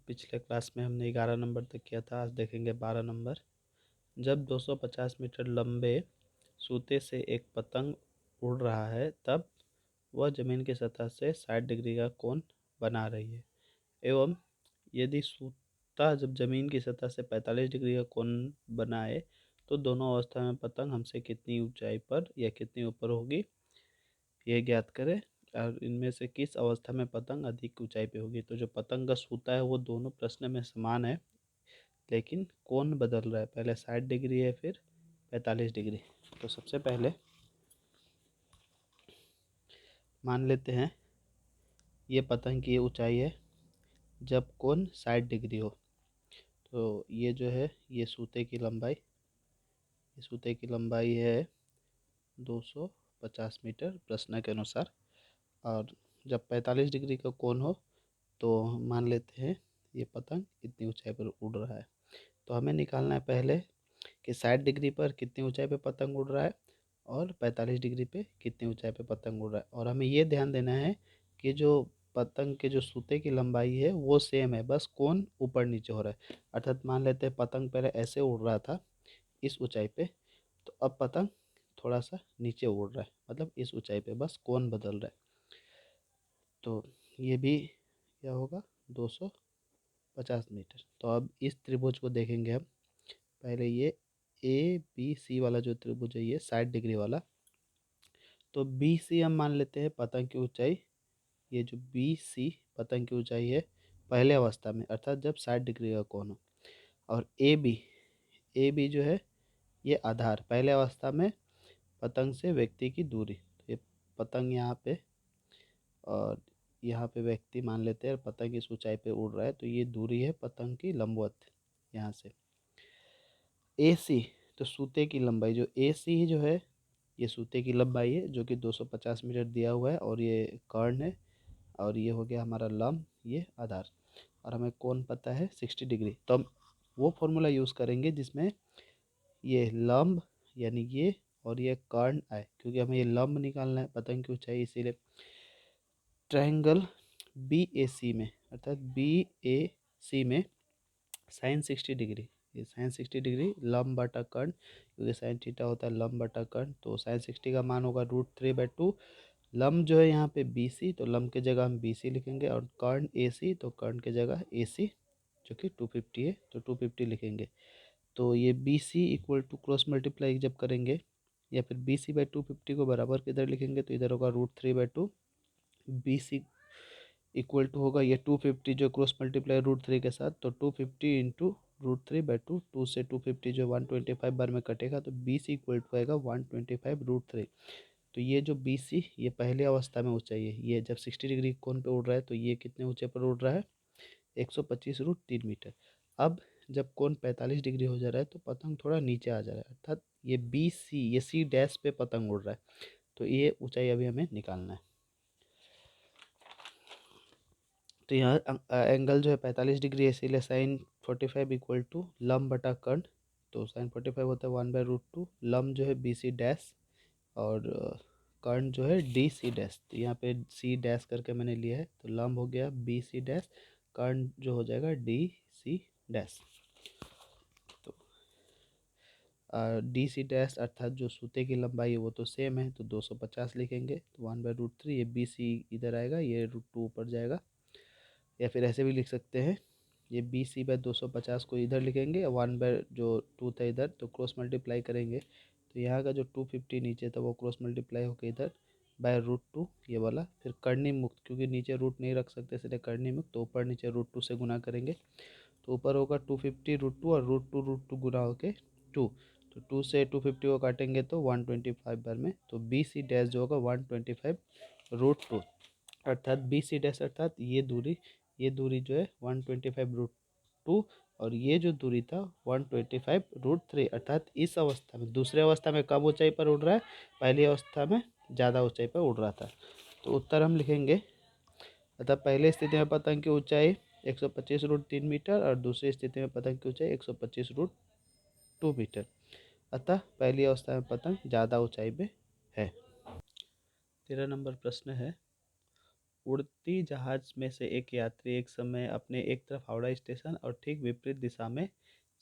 पिछले क्लास में हमने 11 नंबर तक किया था, आज देखेंगे 12 नंबर। जब 250 मीटर लंबे सूते से एक पतंग उड़ रहा है तब वह जमीन की सतह से 60 डिग्री का कोण बना रही है एवं यदि सूता जब जमीन की सतह से 45 डिग्री का कोण बनाए तो दोनों अवस्था में पतंग हमसे कितनी ऊंचाई पर या कितनी ऊपर होगी, यह ज्ञात करें। और इनमें से किस अवस्था में पतंग अधिक ऊंचाई पे होगी। तो जो पतंग का सूता है वो दोनों प्रश्न में समान है, लेकिन कोण बदल रहा है, पहले 60 डिग्री है फिर 45 डिग्री। तो सबसे पहले मान लेते हैं ये पतंग की ऊंचाई है जब कोण 60 डिग्री हो। तो ये जो है ये सूते की लंबाई है 250 मीटर प्रश्न के अनुसार। और जब 45 डिग्री का कोण हो तो मान लेते हैं ये पतंग इतनी ऊंचाई पर उड़ रहा है। तो हमें निकालना है पहले कि 60 डिग्री पर कितनी ऊंचाई पे पतंग उड़ रहा है और 45 डिग्री पे कितनी ऊंचाई पे पतंग उड़ रहा है। और हमें ये ध्यान देना है कि जो पतंग के जो सूते की लंबाई है वो सेम है, बस कोण ऊपर नीचे हो रहा है। अर्थात मान लेते हैं पतंग पहले ऐसे उड़ रहा था इस ऊंचाई पे, तो अब पतंग थोड़ा सा नीचे उड़ रहा है, मतलब इस ऊंचाई पे, बस कोण बदल रहा है। तो ये भी क्या होगा 250 मीटर। तो अब इस त्रिभुज को देखेंगे हम। पहले ये ए बी सी वाला जो त्रिभुज है ये 60 डिग्री वाला, तो बी सी हम मान लेते हैं पतंग की ऊंचाई। ये जो बी सी पतंग की ऊंचाई है पहले अवस्था में, अर्थात जब 60 डिग्री का कोण हो। और ए बी जो है ये आधार, पहले अवस्था में पतंग से व्यक्ति की दूरी। तो ये पतंग यहाँ पे और यहाँ पे व्यक्ति मान लेते हैं, और पतंग इस ऊंचाई पे उड़ रहा है, तो ये दूरी है पतंग की लंबवत यहाँ से। ए सी तो सूते की लंबाई, जो ए सी जो है ये सूते की लंबाई है जो कि 250 मीटर दिया हुआ है, और ये कर्ण है, और ये हो गया हमारा लंब, ये आधार। और हमें कोण पता है 60 डिग्री, तो हम वो फॉर्मूला यूज़ करेंगे जिसमें ये लंब यानी ये और ये कर्ण आए, क्योंकि हमें ये लंब निकालना है पतंग की ऊंचाई। इसीलिए ट्रायंगल बी ए सी में, अर्थात बी ए सी में साइन 60 डिग्री, ये साइन 60 डिग्री लंब बटा कर्ण, क्योंकि साइन थीटा होता है लंब बटा कर्ण। तो साइन 60 का मान होगा √3/2। लंब जो है यहाँ पे बी सी, तो लंब की जगह हम बी सी लिखेंगे, और कर्ण ए सी, तो कर्ण की जगह ए सी जो कि 250 है तो 250 लिखेंगे। तो ये B C equal to cross multiply जब करेंगे या फिर बी सी बाई 250 को बराबर किधर लिखेंगे, तो इधर होगा √3/2। बी सी इक्वल टू होगा ये 250 जो क्रॉस मल्टीप्लाई √3 के साथ, तो 250 इंटू √3/2, 2 से 250 जो 125 बार में कटेगा, तो बी सी इक्वल टू आएगा 125 √3। तो ये जो बी सी ये पहले अवस्था में ऊंचाई है, ये जब 60 डिग्री कोण पे उड़ रहा है तो ये कितने ऊंचे पर उड़ रहा है 125 √3 मीटर। अब जब कोण 45 डिग्री हो जा रहा है तो पतंग थोड़ा नीचे आ जा रहा है, अर्थात ये बी सी ये सी डैश पे पतंग उड़ रहा है। तो ये ऊंचाई अभी हमें निकालना है। तो यहाँ एंगल जो है 45 डिग्री है, इसीलिए साइन 45 इक्वल टू लंब बटा कर्ण। तो साइन 45 होता है 1/√2, लंब जो है बी सी डैश, और कर्ण जो है डी सी डैश। तो यहाँ पे सी डैश करके मैंने लिया है, तो लंब हो गया बी सी डैश, कर्ण जो हो जाएगा डी सी डैश। तो डी सी डैश अर्थात जो सूते की लंबाई है वो तो सेम है, तो 250 लिखेंगे, तो 1/√3, ये बी सी इधर आएगा, ये √2 ऊपर जाएगा। या फिर ऐसे भी लिख सकते हैं, ये बी सी बाय 250 को इधर लिखेंगे, 1 जो 2 था इधर, तो क्रॉस मल्टीप्लाई करेंगे, तो यहाँ का जो 250 नीचे था वो क्रॉस मल्टीप्लाई होकर इधर बाय √2 ये वाला, फिर कर्णी मुक्त, क्योंकि नीचे रूट नहीं रख सकते इसलिए कर्णी मुक्त, तो ऊपर नीचे √2 से गुना करेंगे, तो ऊपर होगा 250 √2, और √2 गुना होके 2, तो 2 से 250 को काटेंगे तो 125 बार में, तो बी सी डैश जो होगा 125 √2, अर्थात बी सी डैश अर्थात ये दूरी जो है 125 √2, और ये जो दूरी था 125 √3, अर्थात इस अवस्था में, दूसरे अवस्था में कम ऊंचाई पर उड़ रहा है, पहली अवस्था में ज़्यादा ऊंचाई पर उड़ रहा था। तो उत्तर हम लिखेंगे, अतः पहले स्थिति में पतंग की ऊंचाई 125 √3 मीटर और दूसरी स्थिति में पतंग की ऊंचाई 125 √2 मीटर, अतः पहली अवस्था में पतंग ज़्यादा ऊंचाई पे है। 13 नंबर प्रश्न है, उड़ती जहाज में से एक यात्री एक समय अपने एक तरफ हावड़ा स्टेशन और ठीक विपरीत दिशा में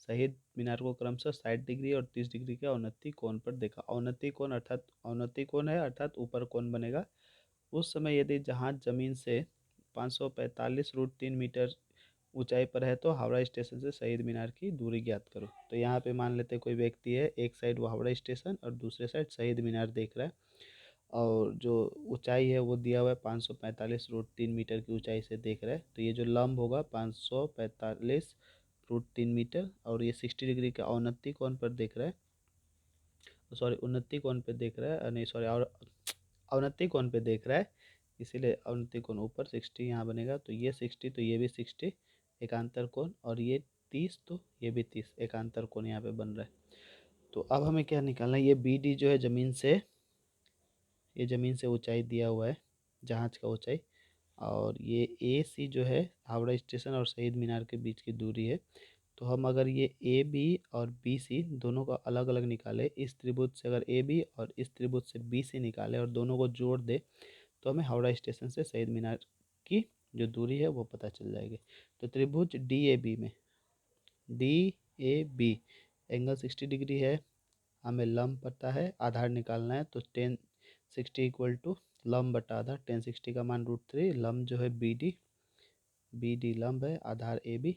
शहीद मीनार को क्रमशः 60 डिग्री और 30 डिग्री के अवनति कोण पर देखा। अवनति कोण अर्थात अवनति कोण है अर्थात ऊपर कोण बनेगा। उस समय यदि जहाज जमीन से 545 √3 मीटर ऊंचाई पर है तो हावड़ा स्टेशन से शहीद मीनार की दूरी ज्ञात करो। तो यहाँ पे मान लेते हैं कोई व्यक्ति है, एक साइड वो हावड़ा स्टेशन और दूसरे साइड शहीद मीनार देख रहा है, और जो ऊंचाई है वो दिया हुआ है 545 √3 मीटर की ऊंचाई से देख रहा है। तो ये जो लंब होगा 545 √3 मीटर, और ये 60 डिग्री के अवनति कोण पर देख रहा है, सॉरी उन्नति कोण पे देख रहा है, नहीं सॉरी, और अवनति कोण पे देख रहा है, इसीलिए अवनति कोण ऊपर 60 यहाँ बनेगा। तो ये 60 तो ये भी 60 एकांतर कोण, और ये 30 तो ये भी 30 एकांतर कोण यहाँ पे बन रहा है। तो अब हमें क्या निकालना है, ये बी डी जो है ज़मीन से, ये ज़मीन से ऊंचाई दिया हुआ है, जहाज का ऊंचाई, और ये ए सी जो है हावड़ा स्टेशन और शहीद मीनार के बीच की दूरी है। तो हम अगर ये ए बी और बी सी दोनों को अलग अलग निकाले, इस त्रिभुज से अगर ए बी और इस त्रिभुज से बी सी निकाले और दोनों को जोड़ दे, तो हमें हावड़ा स्टेशन से शहीद मीनार की जो दूरी है वो पता चल जाएगी। तो त्रिभुज डी ए बी में, D A B angle 60 degree है, हमें लंब पता है, आधार निकालना है। तो 1060 इक्वल टू लंब बटा आधार, 1060 का मान √3, लंब जो है बी डी लंब है, आधार ए बी।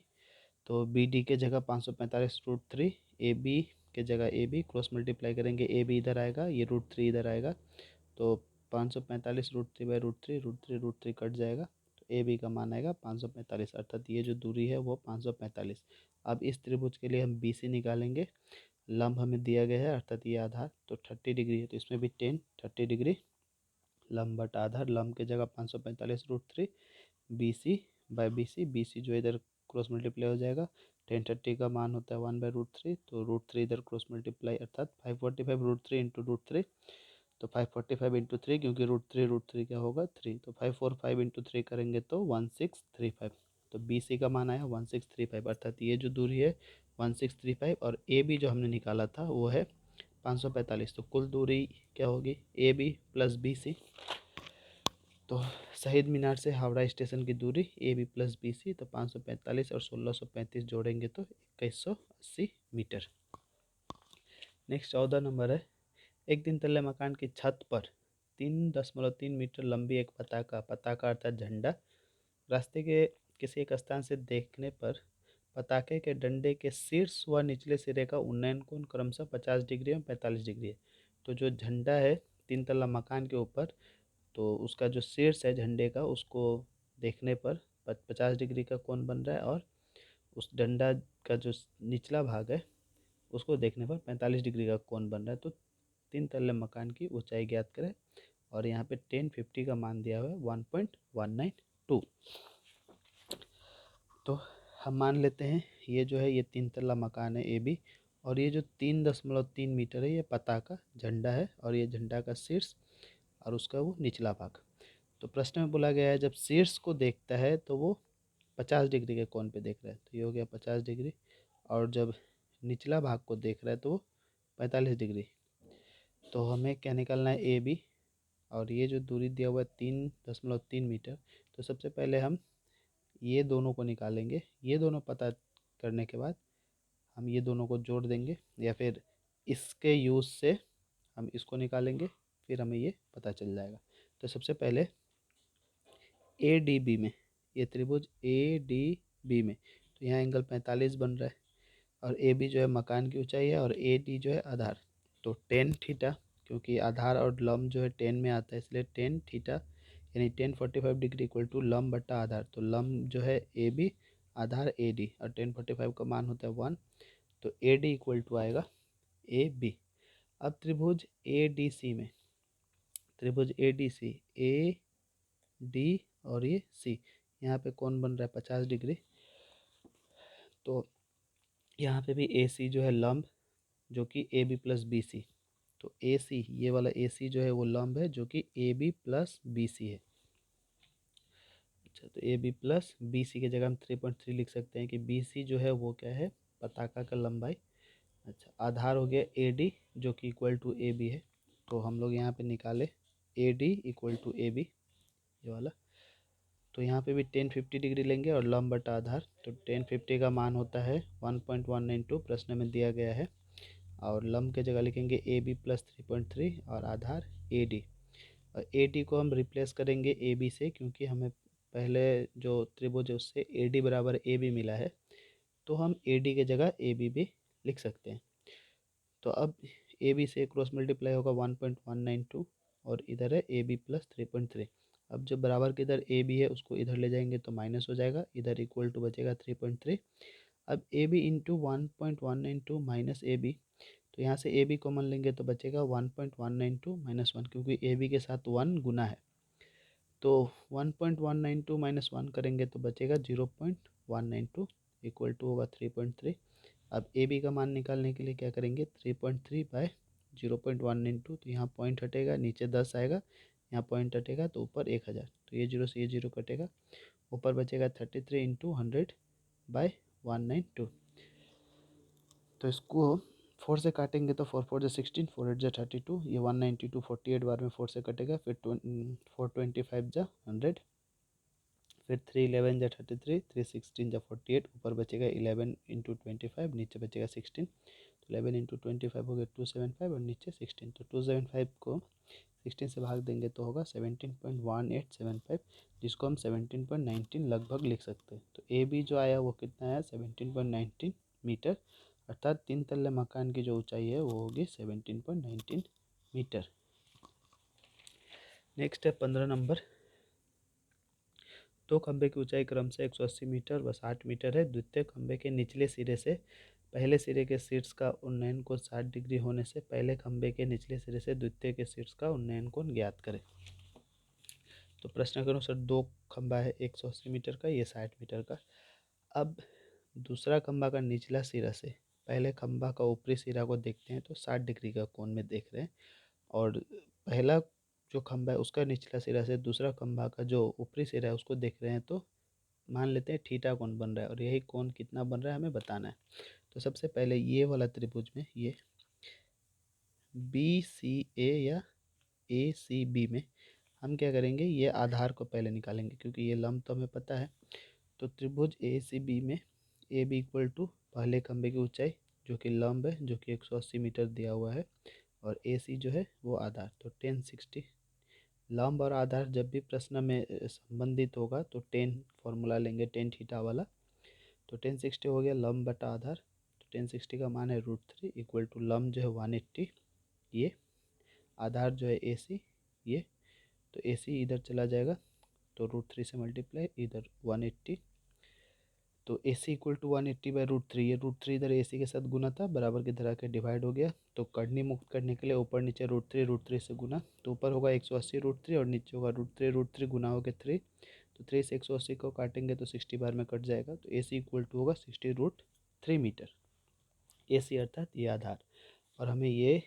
तो बी डी के जगह 545 √3, ए बी के जगह ए बी, क्रॉस मल्टीप्लाई करेंगे, ए बी इधर आएगा, ये √3 इधर आएगा, तो 545 √3 बाई √3 कट जाएगा। तो ए बी का मान आएगा 545, अर्थात ये जो दूरी है वो 545। अब इस त्रिभुज के लिए हम बी सी निकालेंगे, लंब हमें दिया गया है अर्थात ये आधार, तो 30 डिग्री है, तो इसमें भी 30 डिग्री लंब बटा आधार, लंब के जगह 545 √3, B C by B C जो इधर क्रॉस मल्टीप्लाई हो जाएगा, 1030 का मान होता है 1/√3, तो √3 इधर क्रॉस मल्टीप्लाई अर्थात 545 √3 इंटू √3, तो 545 इंटू 3, क्योंकि √3 क्या होगा 3, तो 545 इंटू 3 करेंगे तो 1635। तो बी सी का मान आया 1635, अर्थात ये जो दूरी है 1635, और ए बी जो हमने निकाला था वो है 545। तो कुल दूरी क्या होगी, A B plus B C, तो शहीद मीनार से हावड़ा स्टेशन की दूरी A B plus B C, तो 545 और 1635 जोड़ेंगे तो 2180 मीटर। नेक्स्ट 14 नंबर है, एक दिन तल्ले मकान की छत पर 3.3 मीटर लंबी एक पताका, पताका अर्थात झंडा, रास्ते के किसी एक स्थान से देखने पर पताके के डंडे के शीर्ष व निचले सिरे का उन्नयन कोण क्रमशः 50 डिग्री और 45 डिग्री है। तो जो झंडा है 3 तल्ला मकान के ऊपर, तो उसका जो शीर्ष है झंडे का, उसको देखने पर 50 डिग्री का कोण बन रहा है, और उस डंडा का जो निचला भाग है उसको देखने पर 45 डिग्री का कोण बन रहा है। तो 3 तल्ले मकान की ऊंचाई ज्ञात करें, और यहाँ पे 1050 का मान दिया हुआ है 1.192। तो हम मान लेते हैं ये जो है ये 3 तल्ला मकान है ए बी, और ये जो 3.3 मीटर है ये पताका झंडा है, और ये झंडा का शीर्ष और उसका वो निचला भाग। तो प्रश्न में बोला गया है जब शीर्ष को देखता है तो वो 50 डिग्री के कोण पे देख रहा है, तो ये हो गया 50 डिग्री, और जब निचला भाग को देख रहा है तो वो 45 डिग्री। तो हमें क्या निकालना है, ए बी, और ये जो दूरी दिया हुआ है 3.3 मीटर, तो सबसे पहले हम ये दोनों को निकालेंगे, ये दोनों पता करने के बाद हम ये दोनों को जोड़ देंगे, या फिर इसके यूज़ से हम इसको निकालेंगे, फिर हमें ये पता चल जाएगा। तो सबसे पहले ए डी बी में, ये त्रिभुज ए डी बी में, तो यहाँ एंगल 45 बन रहा है, और ए बी जो है मकान की ऊंचाई है, और ए डी जो है आधार, तो 10 थीटा, क्योंकि आधार और लंब जो है 10 में आता है, इसलिए 10 थीटा यानी 1045 डिग्री इक्वल टू लंब बट्टा आधार। तो लंब जो है A B, Aadhaar A D, और 1045 का मान होता है 1, तो ए डी इक्वल टू आएगा ए बी। अब त्रिभुज ए डी सी में, त्रिभुज A D C, A D और ये सी, यहाँ पे कौन बन रहा है 50 डिग्री, तो यहाँ पे भी ए सी जो है लंब, जो कि A B plus B C, तो ए सी, ये वाला ए सी जो है वो लंब है जो कि A B plus B C है। अच्छा, तो A B plus B C की जगह हम 3.3 लिख सकते हैं कि बी सी जो है वो क्या है, पताका का लंबाई। अच्छा, आधार हो गया ए डी जो कि इक्वल टू ए बी है, तो हम लोग यहाँ पे निकाले A D equal to A B, ये वाला। तो यहाँ पे भी 1050 डिग्री लेंगे और लंब बटा आधार, तो 1050 का मान होता है 1.192 प्रश्न में दिया गया है। और लंब के जगह लिखेंगे ए बी प्लस 3.3 और आधार ए डी। और ए डी को हम रिप्लेस करेंगे ए बी से, क्योंकि हमें पहले जो त्रिभुज है उससे ए डी बराबर ए बी मिला है, तो हम ए डी के जगह ए बी भी लिख सकते हैं। तो अब ए बी से क्रॉस मल्टीप्लाई होगा 1.192 और इधर है ए बी प्लस 3.3। अब जो बराबर के इधर ए बी है उसको इधर ले जाएंगे तो माइनस हो जाएगा, इधर इक्वल टू बचेगा 3.3। अब A B into 1.192 minus A B, तो यहाँ से ए बी कॉमन लेंगे तो बचेगा 1.192 माइनस वन, क्योंकि ए बी के साथ 1 गुना है। तो 1.192 माइनस वन करेंगे तो बचेगा 0.192 इक्वल टू होगा 3.3। अब ए बी का मान निकालने के लिए क्या करेंगे, 3.3 बाय 0.192, तो यहाँ पॉइंट हटेगा, नीचे 10 आएगा, यहाँ पॉइंट हटेगा तो ऊपर 1000, तो ये जीरो से ये जीरो कटेगा, ऊपर बचेगा 33 इंटू 100 बाय 192। तो इसको 4 से काटेंगे तो 4 4 जो 16, 4 8 जो 32, ये 192 48 बार में 4 से कटेगा, फिर 425 जो 100, फिर 3 11 जा 33, 3 16 जा 48, ऊपर बचेगा 11 इंटू 25, नीचे बचेगा 16, तो 11 इंटू 25 हो गया 275 और नीचे 16, तो 275 को 16 से भाग देंगे तो होगा 17.1875, जिसको हम 17.19 लगभग लिख सकते हैं। तो ए बी जो आया वो कितना आया, 17.19 मीटर, अर्थात 3 तल्ले मकान की जो ऊंचाई है वो होगी 17.19 मीटर। नेक्स्ट है 15 नंबर। दो खंभे की ऊंचाई क्रमशः 180 मीटर व 60 मीटर है। द्वितीय खंभे के निचले सिरे से पहले सिरे के शीर्ष का उन्नयन कोण 60 डिग्री होने से पहले खंभे के निचले सिरे से द्वितीय के शीर्ष का उन्नयन कोण ज्ञात करें। तो प्रश्न के अनुसार दो खंभा है 180 मीटर का, ये 60 मीटर का। अब दूसरा खंभा का निचला सिरा से पहले खंभा का ऊपरी सिरा को देखते हैं तो 60 डिग्री का कोण में देख रहे हैं, और पहला जो खंभा है उसका निचला सिरा से दूसरा खंभा का जो ऊपरी सिरा है उसको देख रहे हैं, तो मान लेते हैं थीटा कोण बन रहा है, और यही कोण कितना बन रहा है हमें बताना है। तो सबसे पहले ये वाला त्रिभुज में, ये बी सी ए या ए सी बी में हम क्या करेंगे, ये आधार को पहले निकालेंगे, क्योंकि ये लंब तो हमें पता है। तो त्रिभुज ए सी बी में ए बी इक्वल टू पहले खंभे की ऊंचाई जो कि लंब है, जो कि 180 मीटर दिया हुआ है, और ए सी जो है वो आधार, तो 1060। लंब और आधार जब भी प्रश्न में संबंधित होगा तो 10 फॉर्मूला लेंगे, 10 थीटा वाला। तो 1060 हो गया लंब बटा आधार, तो 1060 का मान है √3 इक्वल टू लंब जो है 180, ये आधार जो है ए सी, ये तो ए सी इधर चला जाएगा, तो √3 से मल्टीप्लाई इधर 180, तो A C equal to 180 by √3, ये √3 इधर ए सी के साथ गुना था, बराबर की तरह के डिवाइड हो गया। तो कड़नी मुक्त करने के लिए ऊपर नीचे √3 से गुना, तो ऊपर होगा 180 √3 और नीचे होगा √3 गुना हो गया 3, तो 3 से 180 को काटेंगे तो 60 बार में कट जाएगा, तो ए सी इक्वल टू होगा 60 √3 मीटर, ए सी अर्थात ये आधार। और हमें ये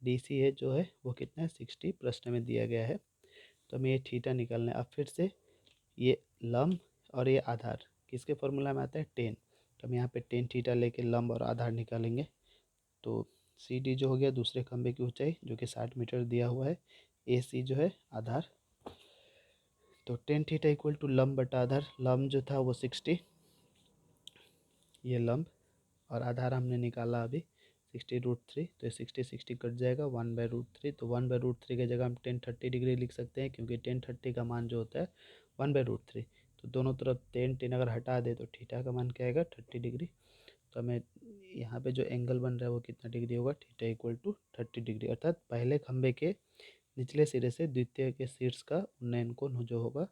डी सी है जो है वो कितना है 60 प्रश्न में दिया गया है, तो हमें ये थीटा निकालना है। अब फिर से ये लंब और ये आधार किसके फॉर्मूला में आता है 10, तो हम यहाँ पे 10 थीटा लेके लंब और आधार निकालेंगे। तो सी डी जो हो गया दूसरे खंभे की ऊंचाई जो कि 60 मीटर दिया हुआ है, ए सी जो है आधार, तो 10 थीटा इक्वल टू लंब बटा आधार, लंब जो था वो 60, ये लंब, और आधार हमने निकाला अभी 60 √3, तो 60 कट जाएगा 1/√3, तो 1/√3 की जगह हम 1030 डिग्री लिख सकते हैं, क्योंकि 1030 का मान जो होता है 1/√3, तो दोनों तरफ 10 अगर हटा दे तो थीटा का मान क्या आएगा 30 डिग्री। तो हमें यहाँ पे जो एंगल बन रहा है वो कितना डिग्री होगा, थीटा इक्वल टू 30 डिग्री, अर्थात पहले खंभे के निचले सिरे से द्वितीय के शीर्ष का उन्नयन कोण जो होगा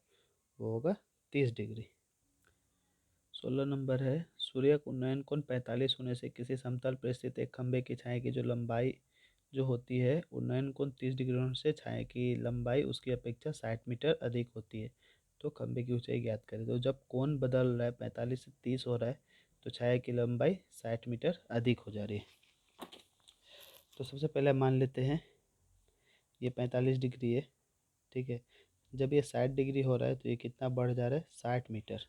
वो होगा 30 डिग्री। 16 नंबर है, सूर्य का उन्नयन कोण 45 होने से किसी समतल पर स्थित एक खंभे की छाया की जो लंबाई जो होती है, उन्नयन कोण 30 डिग्री होने से छाया की लंबाई उसकी अपेक्षा 60 मीटर अधिक होती है, तो खंभे की ऊंचाई ज्ञात करें। तो जब कोण बदल रहा है 45 से 30 हो रहा है तो छाया की लंबाई 60 मीटर अधिक हो जा रही है। तो सबसे पहले मान लेते हैं ये 45 डिग्री है, ठीक है। जब ये 60 डिग्री हो रहा है तो ये कितना बढ़ जा रहा है 60 मीटर,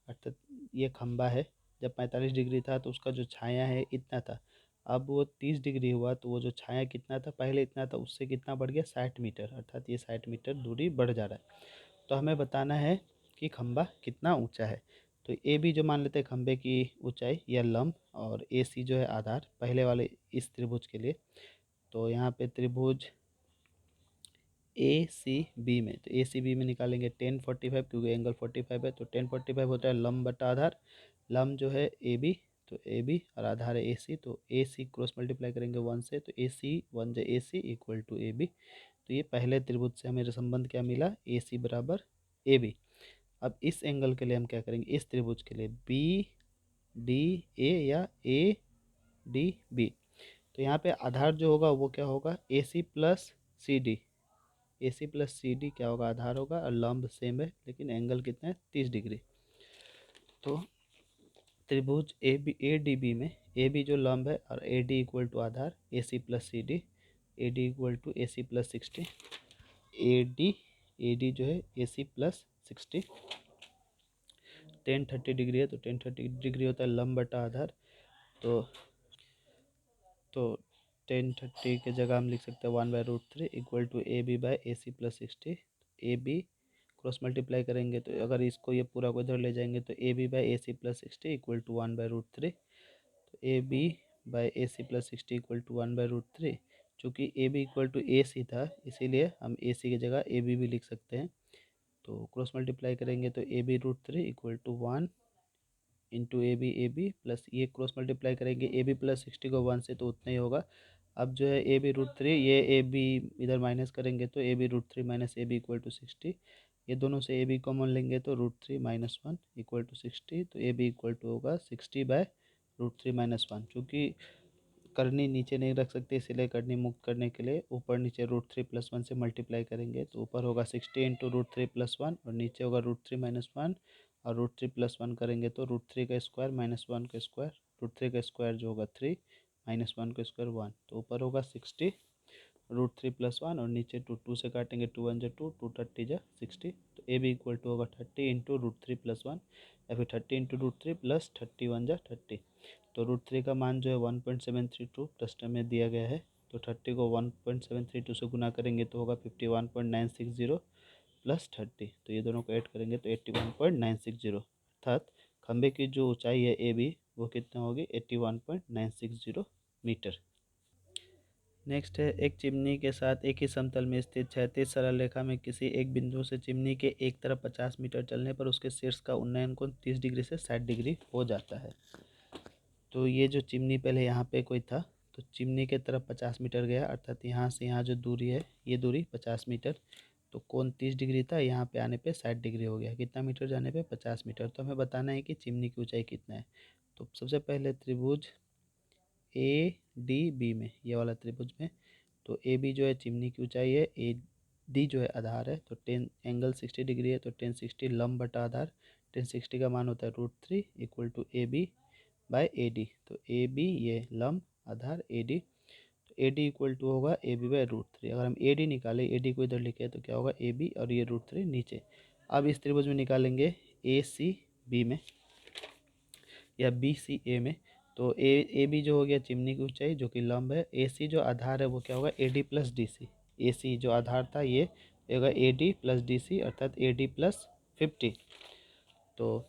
अर्थात ये खंभा है, जब 45 डिग्री था तो उसका जो छाया है इतना था, अब वो 30 डिग्री हुआ तो वो जो छाया कितना था पहले इतना था, उससे कितना बढ़ गया 60 मीटर, अर्थात ये 60 मीटर दूरी बढ़ जा रहा है। तो हमें बताना है कि खंभा कितना ऊंचा है। तो ए बी जो मान लेते हैं खंभे की ऊंचाई या लंब, और ए सी जो है आधार पहले वाले इस त्रिभुज के लिए। तो यहाँ पे त्रिभुज ए सी बी में, तो ए सी बी में निकालेंगे 1045, क्योंकि एंगल 45 है, तो 1045 होता है लंब बटा आधार। लंब जो है ए बी, तो ए बी और आधार है ए सी, तो ए सी क्रॉस मल्टीप्लाई करेंगे 1 से, तो ए सी 1 जो ए सी इक्वल टू ए बी। तो ये पहले त्रिभुज से हमें संबंध क्या मिला, ए सी बराबर ए बी। अब इस एंगल के लिए हम क्या करेंगे, इस त्रिभुज के लिए बी डी ए या ए डी बी। तो यहाँ पे आधार जो होगा वो क्या होगा, ए सी प्लस सी डी। ए सी प्लस सी डी क्या होगा, आधार होगा, और लंब सेम है लेकिन एंगल कितना है 30 डिग्री। तो त्रिभुज ए डी बी में ए बी जो लंब है और ए डी इक्वल टू आधार A C plus C D, A D equal to A C plus 60, A D जो है ए सी प्लस 60। 1030 डिग्री है, तो 1030 डिग्री होता है लंब बटा आधार। तो तो 1030 के जगह हम लिख सकते हैं 1/√3 equal to A B by A C plus 60। A B cross multiply करेंगे, तो अगर इसको ये पूरा को इधर ले जाएंगे तो A B by A C plus 60 equal to 1/√3। तो A B by A C plus 60 equal to 1/√3। चूँकि A B equal to A C था, इसीलिए हम ए सी की जगह ए बी भी लिख सकते हैं। तो क्रॉस मल्टीप्लाई करेंगे तो A B √3 equal to 1 into A B plus ये क्रॉस मल्टीप्लाई करेंगे ए बी प्लस 60 को 1 से, तो उतना ही होगा। अब जो है ए बी √3, ये ए बी इधर माइनस करेंगे तो A B √3 minus A B equal to 60। ये दोनों से ए बी कॉमन लेंगे तो √3 माइनस 1 इक्वल टू 60। तो ए बी इक्वल टू होगा 60/√3 माइनस 1। चूँकि करनी नीचे नहीं रख सकते, इसीलिए करनी मुक्त करने के लिए ऊपर नीचे √3 प्लस 1 से मल्टीप्लाई करेंगे। तो ऊपर होगा 60 इंटू √3 प्लस 1, और नीचे होगा √3 माइनस 1, और √3 प्लस 1 करेंगे तो √3 का स्क्वायर माइनस 1 का स्क्वायर, √3 का स्क्वायर जो होगा 3 माइनस 1 का स्क्वायर 1। तो ऊपर होगा 60 √3 प्लस 1, और नीचे 2 से काटेंगे, 2 1 2, 2 30 60। तो ए बी इक्वल टू होगा 30 इंटू √3 प्लस 1, या फिर 30 इंटू √3 प्लस 30 1 30। तो √3 का मान जो है 1.732 प्रश्न में दिया गया है। तो 30 को 1.732 से गुना करेंगे तो होगा 51.960 प्लस 30। तो ये दोनों को ऐड करेंगे तो 81.960, अर्थात खंभे की जो ऊंचाई है ए बी वो कितना होगी, 81.960 मीटर। नेक्स्ट है, एक चिमनी के साथ एक ही समतल में स्थित क्षैतिज सरल रेखा में किसी एक बिंदु से चिमनी के एक तरफ 50 मीटर चलने पर उसके शीर्ष का उन्नयन कोण 30 डिग्री से 60 डिग्री हो जाता है। तो ये जो चिमनी पहले यहाँ पे कोई था, तो चिमनी के तरफ 50 मीटर गया, अर्थात यहाँ से यहाँ जो दूरी है ये दूरी 50 मीटर। तो कोण 30 डिग्री था, यहाँ पे आने पे 60 डिग्री हो गया। कितना मीटर जाने पे, 50 मीटर। तो हमें बताना है कि चिमनी की ऊंचाई कितना है। तो सबसे पहले त्रिभुज ए डी बी में, ये वाला त्रिभुज में, तो ए बी जो है चिमनी की ऊंचाई है, ए डी जो है आधार है, तो 10 एंगल 60 डिग्री है, तो 1060 लंब बटा आधार। 1060 का मान होता है √3 equal to A B by A D. तो ए बी ये लंब, आधार ए डी, तो ए डी इक्वल टू होगा ए बी बाय √3। अगर हम ए डी निकालें, ए डी को इधर लिखे तो क्या होगा, ए बी और ये √3 नीचे। अब इस त्रिभुज में निकालेंगे ए सी बी में या बी सी ए में। तो ए बी जो हो गया चिमनी की ऊंचाई जो कि लंब है, ए सी जो आधार है वो क्या होगा, A D plus D C. A C जो आधार था ये होगा A D plus D C, अर्थात ए डी प्लस 50। तो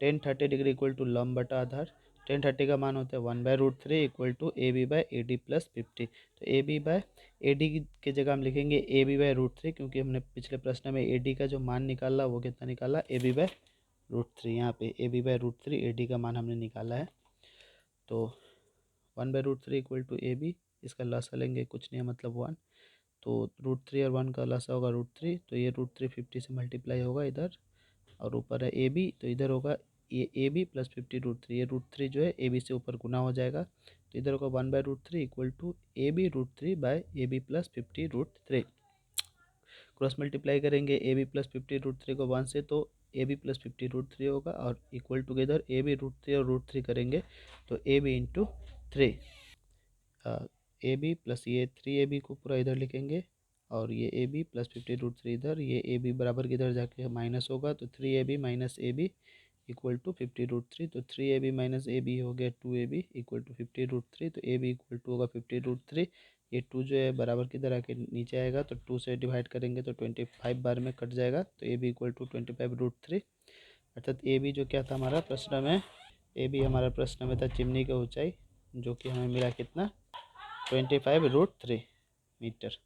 1030 डिग्री इक्वल टू लंब बटा आधार। 1030 का मान होता है 1/√3 equal to A B by A D plus 50। तो A B by A D के जगह हम लिखेंगे ए बी बाई √3, क्योंकि हमने पिछले प्रश्न में ए डी का जो मान निकाला वो कितना निकाला, ए बी बाय √3। यहाँ पे A B by √3 A D का मान हमने निकाला है। तो 1/√3 इक्वल टू ए बी, इसका लसा लेंगे कुछ नहीं है मतलब 1। तो √3 और 1 का लसा होगा √3, तो ये √3 50 से मल्टीप्लाई होगा इधर, और ऊपर है ए बी, तो इधर होगा ये ए बी प्लस 50 √3। ये √3 जो है ए बी से ऊपर गुना हो जाएगा, तो इधर होगा 1/√3 equal to A B √3 by A B plus 50 √3। Cross multiply करेंगे ए बी प्लस 50 √3 को 1 से, तो ए बी प्लस 50 √3 होगा, और इक्वल टुगेदर ए बी √3 और √3 करेंगे तो A B into 3, A B plus ये 3 AB को पूरा इधर लिखेंगे, और ये ए बी प्लस 50 √3 इधर, ये ए बी बराबर किधर जाके माइनस होगा, तो 3 AB minus A B equal to 50 √3। तो 3 AB माइनस ए बी हो गया 2 AB इक्वल टू 50 √3। तो ए बी इक्वल टू होगा 50 √3 ये 2 जो है बराबर किधर आके नीचे आएगा, तो 2 से डिवाइड करेंगे तो 25 बार में कट जाएगा, तो ए बी इक्वल टू 25√3। अर्थात ए बी जो क्या था हमारा प्रश्न में, ए बी हमारा प्रश्न में था चिमनी की ऊंचाई, जो कि हमें मिला कितना, 25√3 मीटर।